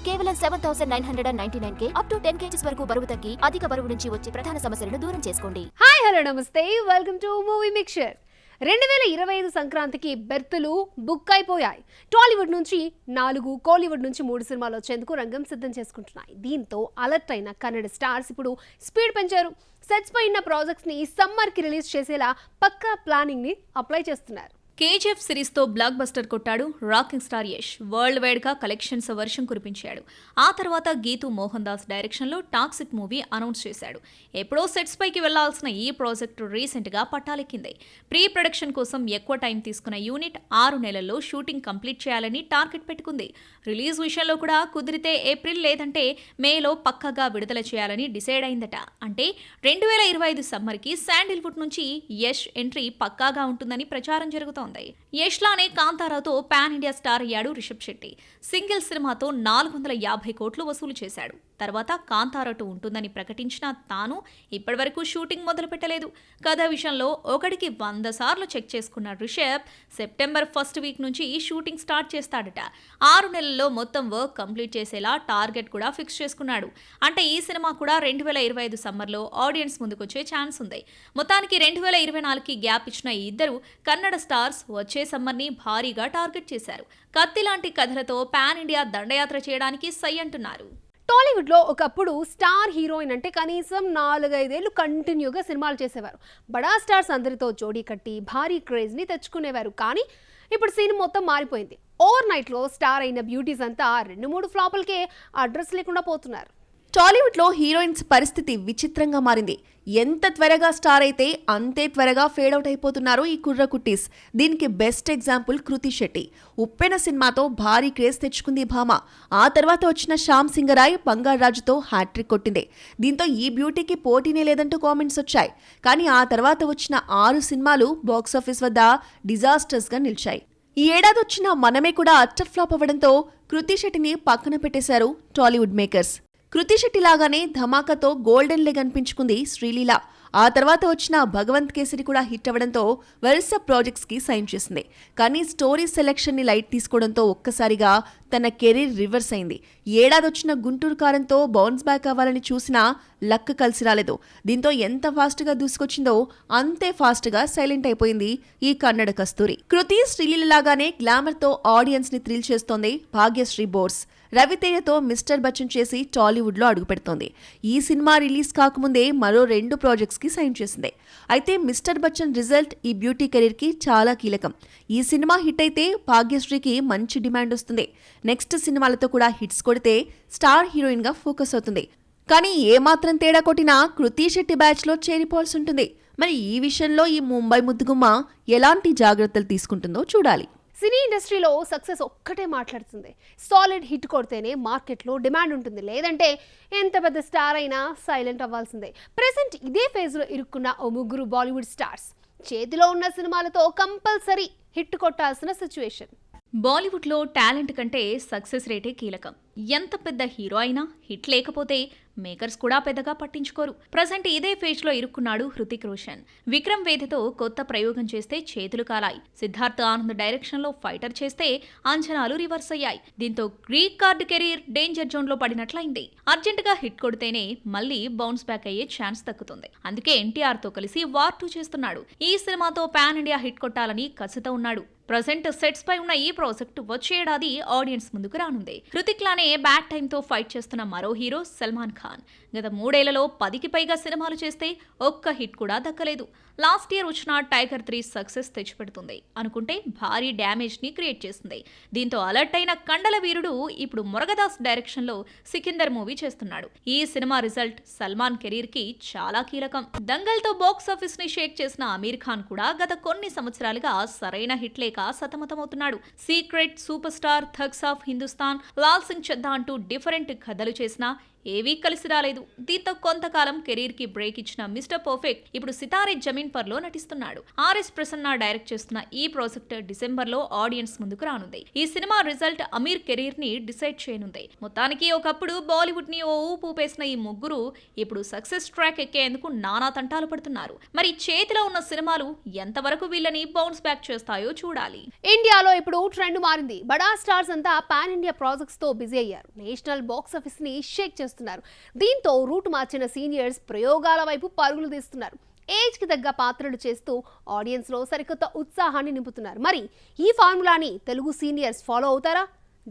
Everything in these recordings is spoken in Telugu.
కేవలం 7,999K అప్ టు 10 kgs వరకు బరువు తగ్గి అధిక బరువు నుంచి వచ్చే ప్రధాన సమస్యలను దూరం చేసుకోండి. హాయ్ హలో నమస్తే, వెల్కమ్ టు మూవీ మిక్చర్. 2025 సంక్రాంతికి బెర్తులు బుక్ అయిపోయాయి. టాలీవుడ్ నుంచి 4, కోలీవుడ్ నుంచి 3 సినిమాలు వచ్చేందుకు రంగం సిద్ధం చేసుకుంటున్నాయి. దీంతో అలర్ట్ అయిన కన్నడ స్టార్స్ ఇప్పుడు స్పీడ్ పెంచారు. సెట్స్ పై ఉన్న ప్రాజెక్ట్స్ ని సమ్మర్ కి రిలీజ్ చేసేలా పక్కా ప్లానింగ్ ని అప్లై చేస్తున్నారు. కేజీఎఫ్ సిరీస్తో బ్లాక్ బస్టర్ కొట్టాడు రాకింగ్ స్టార్ యష్. వరల్డ్ వైడ్గా కలెక్షన్స్ వర్షం కురిపించాడు. ఆ తర్వాత గీతూ మోహన్ దాస్ డైరెక్షన్లో టాక్సిక్ మూవీ అనౌన్స్ చేశాడు. ఎప్పుడో సెట్స్ పైకి వెళ్లాల్సిన ఈ ప్రాజెక్టు రీసెంట్గా పట్టాలెక్కింది. ప్రీ ప్రొడక్షన్ కోసం ఎక్కువ టైం తీసుకున్న యూనిట్ 6 నెలల్లో షూటింగ్ కంప్లీట్ చేయాలని టార్గెట్ పెట్టుకుంది. రిలీజ్ విషయంలో కూడా కుదిరితే ఏప్రిల్ లేదంటే మేలో పక్కగా విడుదల చేయాలని డిసైడ్ అయిందట. అంటే 2025 సమ్మర్కి శాండిల్వుడ్ నుంచి యష్ ఎంట్రీ పక్కాగా ఉంటుందని ప్రచారం జరుగుతోంది. యష్ లానే కాంతారాతో పాన్ ఇండియా స్టార్ అయ్యాడు రిషబ్ శెట్టి. సింగిల్ సినిమాతో 450 కోట్లు వసూలు చేశాడు. తర్వాత కాంతారా 2 ఉంటుందని ప్రకటించిన తాను ఇప్పటివరకు షూటింగ్ మొదలు పెట్టలేదు. కథ విషయంలో 1కి 100 సార్లు చెక్ చేసుకున్న రిషబ్ సెప్టెంబర్ 1st వీక్ నుంచి షూటింగ్ స్టార్ట్ చేస్తాడట. 6 నెలల్లో మొత్తం వర్క్ కంప్లీట్ చేసేలా టార్గెట్ కూడా ఫిక్స్ చేసుకున్నాడు. అంటే ఈ సినిమా కూడా 2025 సమ్మర్లో ఆడియన్స్ ముందుకొచ్చే ఛాన్స్ ఉంది. మొత్తానికి 2024కి గ్యాప్ ఇచ్చిన ఈ ఇద్దరు కన్నడ స్టార్స్ వచ్చే సమ్మర్ని భారీగా టార్గెట్ చేశారు. కత్తి లాంటి కథలతో పాన్ ఇండియా దండయాత్ర చేయడానికి సై అంటున్నారు. టాలీవుడ్ లో ఒకప్పుడు స్టార్ హీరోయిన్ అంటే కనీసం 4-5 ఏళ్లు కంటిన్యూగా సినిమాలు చేసేవారు. బడా స్టార్స్ అందరితో జోడీ కట్టి భారీ క్రేజ్ ని తెచ్చుకునేవారు. కానీ ఇప్పుడు సీన్ మొత్తం మారిపోయింది. ఓవర్ నైట్ లో స్టార్ అయిన బ్యూటీస్ అంతా 2-3 ఫ్లాపులకే అడ్రస్ లేకుండా పోతున్నారు. టాలీవుడ్లో హీరోయిన్స్ పరిస్థితి విచిత్రంగా మారింది. ఎంత త్వరగా స్టార్ అయితే అంతే త్వరగా ఫేడ్ అవుట్ అయిపోతున్నారు ఈ కుర్ర కుట్టీస్. దీనికి బెస్ట్ ఎగ్జాంపుల్ కృతి శెట్టి. ఉప్పెన సినిమాతో భారీ క్రేజ్ తెచ్చుకుంది భామ. ఆ తర్వాత వచ్చిన శ్యామ్ సింగరాయ్ బంగారాజుతో హ్యాట్రిక్ కొట్టింది. దీంతో ఈ బ్యూటీకి పోటీనే లేదంటూ కామెంట్స్ వచ్చాయి. కానీ ఆ తర్వాత వచ్చిన 6 సినిమాలు బాక్సాఫీస్ వద్ద డిజాస్టర్స్గా నిలిచాయి. ఈ ఏడాది వచ్చిన మనమే కూడా అట్టర్ ఫ్లాప్ అవ్వడంతో కృతి శెట్టిని పక్కన పెట్టేశారు టాలీవుడ్ మేకర్స్. కృతి శెట్టి లాగానే ధమాకాతో గోల్డెన్ లెగ్ అనిపించుకుంది శ్రీలీల. ఆ తర్వాత వచ్చిన భగవంత్ కేసరి కూడా హిట్ అవ్వడంతో వరుస ప్రాజెక్ట్స్కి సైన్ చేసింది. కానీ స్టోరీ సెలెక్షన్ని లైట్ తీసుకోవడంతో ఒక్కసారిగా తన కెరీర్ రివర్స్ అయింది. ఏడాది వచ్చిన గుంటూరు కారంతో బౌన్స్ బ్యాక్ అవ్వాలని చూసినా లక్ కలిసి రాలేదు. దీంతో ఎంత ఫాస్ట్గా దూసుకొచ్చిందో అంతే ఫాస్ట్గా సైలెంట్ అయిపోయింది ఈ కన్నడ కస్తూరి. కృతి శ్రీలీల లాగానే గ్లామర్తో ఆడియన్స్ని థ్రిల్ చేస్తోంది భాగ్యశ్రీ బోర్స్. రవితేజతో మిస్టర్ బచ్చన్ చేసి టాలీవుడ్లో అడుగుపెడుతోంది. ఈ సినిమా రిలీజ్ కాకముందే మరో 2 ప్రాజెక్ట్స్కి సైన్ చేసింది. అయితే మిస్టర్ బచ్చన్ రిజల్ట్ ఈ బ్యూటీ కెరీర్కి చాలా కీలకం. ఈ సినిమా హిట్ అయితే భాగ్యశ్రీకి మంచి డిమాండ్ వస్తుంది. నెక్స్ట్ సినిమాలతో కూడా హిట్స్ కొడితే స్టార్ హీరోయిన్గా ఫోకస్ అవుతుంది. కానీ ఏమాత్రం తేడా కొట్టినా కృతి శెట్టి బ్యాచ్లో చేరిపోవాల్సి ఉంటుంది. మరి ఈ విషయంలో ఈ ముంబై ముద్దుగుమ్మ ఎలాంటి జాగ్రత్తలు తీసుకుంటుందో చూడాలి. సినీ ఇండస్ట్రీలో సక్సెస్ ఒక్కటే మాట్లాడుతుంది. సాలిడ్ హిట్ కొడితేనే మార్కెట్లో డిమాండ్ ఉంటుంది. లేదంటే ఎంత పెద్ద స్టార్ అయినా సైలెంట్ అవ్వాల్సిందే. ప్రెసెంట్ ఇదే ఫేజ్లో ఇరుక్కున్న ఓ 3 బాలీవుడ్ స్టార్స్ చేతిలో ఉన్న సినిమాలతో కంపల్సరీ హిట్ కొట్టాల్సిన సిచ్యువేషన్. బాలీవుడ్లో టాలెంట్ కంటే సక్సెస్ రేటే కీలకం. ఎంత పెద్ద హీరో అయినా హిట్ లేకపోతే మేకర్స్ కూడా పెద్దగా పట్టించుకోరు. ప్రజెంట్ ఇదే ఫేజ్లో ఇరుక్కున్నాడు హృతిక్ రోషన్. విక్రమ్ వేదతో కొత్త ప్రయోగం చేస్తే చేతులు కాలాయి. సిద్ధార్థ్ ఆనంద్ డైరెక్షన్లో ఫైటర్ చేస్తే అంచనాలు రివర్స్ అయ్యాయి. దీంతో గ్రీక్ కార్డ్ కెరీర్ డేంజర్ జోన్లో పడినట్లయింది. అర్జెంటుగా హిట్ కొడితేనే మళ్లీ బౌన్స్ బ్యాక్ అయ్యే ఛాన్స్ దక్కుతుంది. అందుకే ఎన్టీఆర్తో కలిసి వార్ 2 చేస్తున్నాడు. ఈ సినిమాతో పాన్ ఇండియా హిట్ కొట్టాలని కసితో ఉన్నాడు. ప్రజెంట్ సెట్స్ పై ఉన్న ఈ ప్రాజెక్ట్ వచ్చే ఏడాది ఆడియన్స్ ముందుకు రానుంది. హృతిక్ లానే బ్యాడ్ టైంతో ఫైట్ చేస్తున్న మరో హీరో సల్మాన్ ఖాన్. గత 3 ఏళ్లలో 10కి పైగా సినిమాలు చేస్తే ఒక్క హిట్ కూడా దక్కలేదు. లాస్ట్ ఇయర్ వచ్చిన టైగర్ 3 సక్సెస్ తెచ్చిపెడుతుంది అనుకుంటే భారీ డ్యామేజ్ ని క్రియేట్ చేసింది. దీంతో అలర్ట్ అయిన కండల వీరుడు ఇప్పుడు మురగదాస్ డైరెక్షన్ లో సికిందర్ మూవీ చేస్తున్నాడు. ఈ సినిమా రిజల్ట్ సల్మాన్ కెరీర్ కి చాలా కీలకం. దంగల్ తో బాక్స్ ఆఫీస్ ని షేక్ చేసిన అమీర్ ఖాన్ కూడా గత కొన్ని సంవత్సరాలుగా సరైన హిట్ లేక సతమతమవుతున్నాడు. సీక్రెట్, సూపర్ స్టార్, థగ్స్ ఆఫ్ హిందుస్థాన్, లాల్ సింగ్ చెద్దా అంటూ డిఫరెంట్ కథలు చేసినా ఏవీ కలిసి రాలేదు. దీంతో కొంతకాలం కెరీర్ కి బ్రేక్ ఇచ్చిన మిస్టర్ పర్ఫెక్ట్ ఇప్పుడు సితారే జమీన్ పర్ లో నటిస్తున్నాడు. ఆర్ఎస్ ప్రసన్న డైరెక్ట్ చేస్తున్న ఈ ప్రాజెక్ట్ డిసెంబర్ లో ఆడియన్స్ ముందుకు రానుంది. ఈ సినిమా రిజల్ట్ అమీర్ కెరీర్ ని డిసైడ్ చేయనుంది. మొత్తానికి ఒకప్పుడు బాలీవుడ్ ని ఓ ఊపు ఊపేసిన ఈ ముగ్గురు ఇప్పుడు సక్సెస్ ట్రాక్ ఎక్కేందుకు నానా తంటాలు పడుతున్నారు. మరి చేతిలో ఉన్న సినిమాలు ఎంతవరకు వీళ్ళని బౌన్స్ బ్యాక్ చేస్తాయో చూడాలి. ఇండియాలో ఇప్పుడు ట్రెండ్ మారింది. బడా స్టార్స్ అంతా పాన్ ఇండియా ప్రాజెక్ట్స్ తో బిజీ అయ్యారు. నేషనల్ బాక్స్ ఆఫీస్ ని షేక్ చేస్తున్నారు. దీంతో రూట్ మార్చిన సీనియర్స్ ప్రయోగాల వైపు పరుగులు తీస్తున్నారు. ఏజ్ కి తగ్గ పాత్రలు చేస్తూ ఆడియన్స్ లో సరికొత్త ఉత్సాహాన్ని నింపుతున్నారు. మరి ఈ ఫార్ములాని తెలుగు సీనియర్స్ ఫాలో అవుతారా?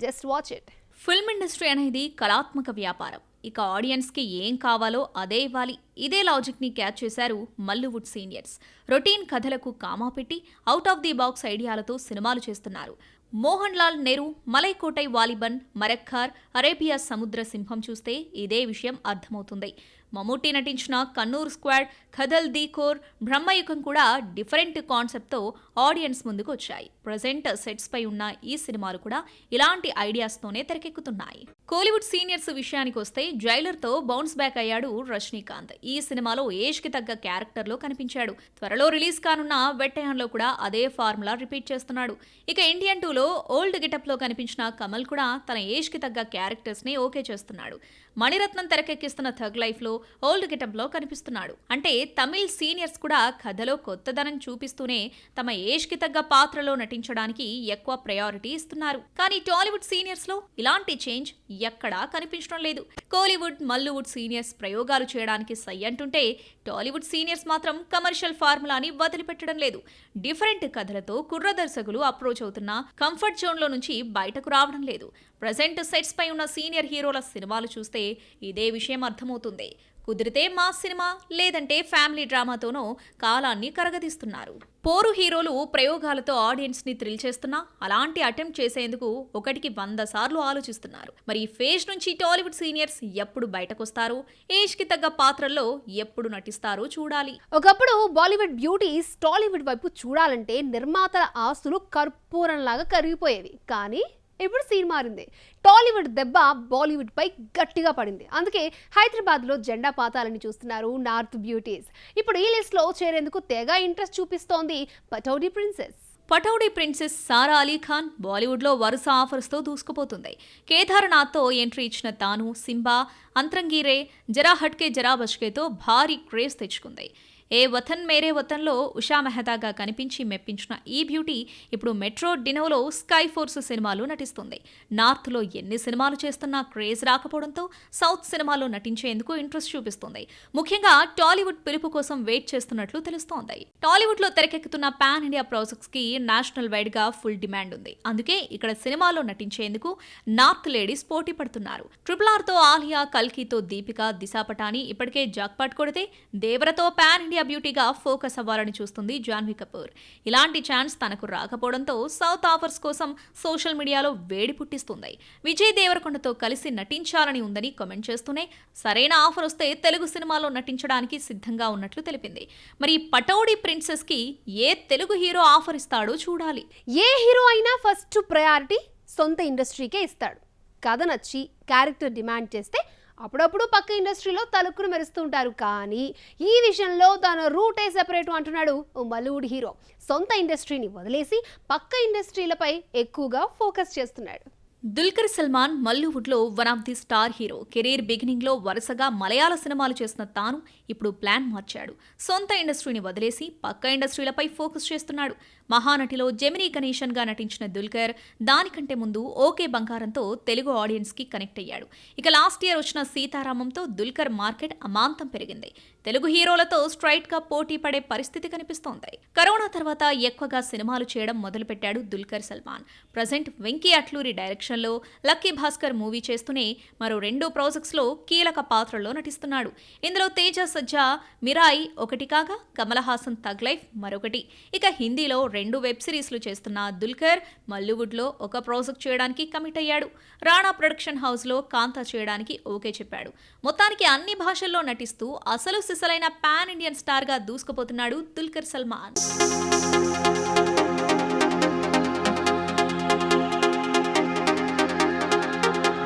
Just watch it. Film industry అనేది కళాత్మక వ్యాపారం. ఇక ఆడియన్స్కి ఏం కావాలో అదే ఇవ్వాలి. ఇదే లాజిక్ని క్యాచ్ చేశారు మల్లువుడ్ సీనియర్స్. రొటీన్ కథలకు కామా పెట్టి అవుట్ ఆఫ్ ది బాక్స్ ఐడియాలతో సినిమాలు చేస్తున్నారు. మోహన్ లాల్ నెహ్రూ, మలైకోటై వాలిబన్, మరక్కార్, అరేబియా సముద్ర సింహం చూస్తే ఇదే విషయం అర్థమవుతుంది. మమ్ముట్టి నటించిన Kannur squad, ఖదల్ the core, Bramayugam కూడా డిఫరెంట్ కాన్సెప్ట్తో ఆడియన్స్ ముందుకు వచ్చాయి. ప్రజెంట్ సెట్స్ పై ఉన్న ఈ సినిమాలు కూడా ఇలాంటి ఐడియాస్తోనే తెరకెక్కుతున్నాయి. కోలీవుడ్ సీనియర్స్ విషయానికి వస్తే జైలర్తో బౌన్స్ బ్యాక్ అయ్యాడు రజనీకాంత్. ఈ సినిమాలో ఏజ్ కి తగ్గ క్యారెక్టర్లో కనిపించాడు. త్వరలో రిలీజ్ కానున్న వెట్టయాన్లో కూడా అదే ఫార్ములా రిపీట్ చేస్తున్నాడు. ఇక ఇండియన్ 2లో ఓల్డ్ గెటప్లో కనిపించిన కమల్ కూడా తన ఏజ్ కి తగ్గ క్యారెక్టర్స్ని ఓకే చేస్తున్నాడు. మణిరత్నం తెరకెక్కిస్తున్న థగ్ లైఫ్లో ఓల్డ్ గెటప్లో కనిపిస్తున్నాడు. అంటే తమిళ్ సీనియర్స్ కూడా కథలో కొత్తదనం చూపిస్తూనే తమ ఏజ్ కి తగ్గ పాత్రలో నటించడానికి ఎక్కువ ప్రయారిటీ ఇస్తున్నారు. కానీ టాలీవుడ్ సీనియర్స్ లో ఇలాంటి చేంజ్ ఎక్కడా కనిపించడం లేదు. కోలీవుడ్, మల్లువుడ్ సీనియర్స్ ప్రయోగాలు చేయడానికి సై అంటుంటే టాలీవుడ్ సీనియర్స్ మాత్రం కమర్షియల్ ఫార్ములాని వదిలిపెట్టడం లేదు. డిఫరెంట్ కథలతో కుర్ర దర్శకులు అప్రోచ్ అవుతున్నా కంఫర్ట్ జోన్ లో నుంచి బయటకు రావడం లేదు. ప్రజెంట్ సెట్స్ పై ఉన్న సీనియర్ హీరోల సినిమాలు చూస్తే ఇదే విషయం అర్థమవుతుంది. కుదిరితే మాస్ సినిమా, లేదంటే ఫ్యామిలీ డ్రామాతోనో కాలాన్ని కరగదీస్తున్నారు. పోరు హీరోలు ప్రయోగాలతో ఆడియన్స్ ని థ్రిల్ చేస్తున్నా అలాంటి అటెంప్ట్ చేసేందుకు 1కి 100 సార్లు ఆలోచిస్తున్నారు. మరి ఈ ఫేజ్ నుంచి టాలీవుడ్ సీనియర్స్ ఎప్పుడు బయటకొస్తారో, ఏజ్ కి తగ్గ పాత్రల్లో ఎప్పుడు నటిస్తారో చూడాలి. ఒకప్పుడు బాలీవుడ్ బ్యూటీస్ టాలీవుడ్ వైపు చూడాలంటే నిర్మాతల ఆస్తులు కర్పూరంలాగా కరిగిపోయేవి. కానీ ఇప్పుడు సీన్ మారింది. టాలీవుడ్ దెబ్బ బాలీవుడ్ పై గట్టిగా పడింది. అందుకే హైదరాబాద్ లో జెండా పాతాలని చూస్తున్నారు నార్త్ బ్యూటీస్. ఇప్పుడు ఈ లిస్ట్ లో చేరేందుకు తెగ ఇంట్రెస్ట్ చూపిస్తోంది పటౌడీ ప్రిన్సెస్. పటౌడీ ప్రిన్సెస్ సారా అలీ ఖాన్ బాలీవుడ్లో వరుస ఆఫర్స్తో దూసుకుపోతుంది. కేదార్నాథ్తో ఎంట్రీ ఇచ్చిన తాను, సింబా, అంతరంగీరే, జరా హట్కే జరా బచ్కేతో భారీ క్రేజ్ తెచ్చుకుంది. ఏ వతన్ మేరే వతన్లో ఉషా మెహతాగా కనిపించి మెప్పించిన ఈ బ్యూటీ ఇప్పుడు మెట్రో డినోలో స్కై ఫోర్స్ సినిమాలో నటిస్తుంది. నార్త్లో ఎన్ని సినిమాలు చేస్తున్నా క్రేజ్ రాకపోవడంతో సౌత్ సినిమాలో నటించేందుకు ఇంట్రెస్ట్ చూపిస్తుంది. ముఖ్యంగా టాలీవుడ్ పిలుపు కోసం వెయిట్ చేస్తున్నట్లు తెలుస్తోంది. టాలీవుడ్లో తెరకెక్కుతున్న పాన్ ఇండియా ప్రాజెక్ట్స్కి నేషనల్ వైడ్గా ఫుల్ డిమాండ్ ఉంది. అందుకే ఇక్కడ సినిమాలో నటించేందుకు నార్త్ లేడీస్ పోటీ పడుతున్నారు. RRRతో ఆలియా, కల్కితో దీపిక, దిశా పటాని ఇప్పటికే జాక్పాట్ కొడితే దేవరతో పాన్ ఇండియా బ్యూటీగా ఫోకస్ అవ్వాలని చూస్తుంది జాన్వీ కపూర్. ఇలాంటి ఛాన్స్ తనకు రాకపోవడంతో సౌత్ ఆఫర్స్ కోసం సోషల్ మీడియాలో వేడి పుట్టిస్తుంది. విజయ్ దేవరకొండతో కలిసి నటించాలని ఉందని కామెంట్ చేస్తూనే సరైన ఆఫర్ వస్తే తెలుగు సినిమాలో నటించడానికి సిద్ధంగా ఉన్నట్లు తెలిపింది. మరి పటౌడీ ప్రిన్సెస్ కి ఏ తెలుగు హీరో ఆఫర్ ఇస్తాడో చూడాలి. ఏ హీరో అయినా ఫస్ట్ ప్రయారిటీ సొంత ఇండస్ట్రీకే ఇస్తాడు. కథ నచ్చి క్యారెక్టర్ డిమాండ్ చేస్తే అప్పుడప్పుడు పక్క ఇండస్ట్రీలో తలుక్కును మెరుస్తుంటారు. కానీ ఈ విషయంలో తన రూటే సెపరేట్ అంటున్నాడు ఓ మల్లువుడ్ హీరో. సొంత ఇండస్ట్రీని వదిలేసి పక్క ఇండస్ట్రీలపై ఎక్కువగా ఫోకస్ చేస్తున్నాడు. దుల్కర్ సల్మాన్ మల్లువుడ్లో one of the star hero. Career బిగినింగ్లో వరుసగా మలయాళ సినిమాలు చేసిన తాను ఇప్పుడు ప్లాన్ మార్చాడు. సొంత ఇండస్ట్రీని వదిలేసి పక్క ఇండస్ట్రీలపై ఫోకస్ చేస్తున్నాడు. మహానటిలో జెమినీ గణేశన్గా నటించిన దుల్కర్ దానికంటే ముందు ఓకే బంగారంతో తెలుగు ఆడియన్స్కి కనెక్ట్ అయ్యాడు. ఇక లాస్ట్ ఇయర్ వచ్చిన సీతారామంతో దుల్కర్ మార్కెట్ అమాంతం పెరిగింది. తెలుగు హీరోలతో స్ట్రైట్గా పోటీ పడే పరిస్థితి కనిపిస్తోంది. కరోనా తర్వాత ఎక్కువగా సినిమాలు చేయడం మొదలుపెట్టాడు దుల్కర్ సల్మాన్. ప్రజెంట్ వెంకీ అట్లూరి డైరెక్షన్లో లక్కీ భాస్కర్ మూవీ చేస్తూనే మరో 2 ప్రాజెక్ట్స్లో కీలక పాత్రల్లో నటిస్తున్నాడు. ఇందులో తేజ సజ్జా మిరాయి ఒకటి కాగా కమల్ హాసన్ థగ్ లైఫ్ మరొకటి. ఇక హిందీలో 2 వెబ్ సిరీస్లు చేస్తున్న దుల్కర్ మల్లువుడ్లో ఒక ప్రాజెక్ట్ చేయడానికి కమిట్ అయ్యాడు. రాణా ప్రొడక్షన్ హౌస్లో కాంతా చేయడానికి ఓకే చెప్పాడు. మొత్తానికి అన్ని భాషల్లో నటిస్తూ అసలు సిసలైన పాన్ ఇండియన్ స్టార్గా దూసుకుపోతున్నాడు దుల్కర్ సల్మాన్.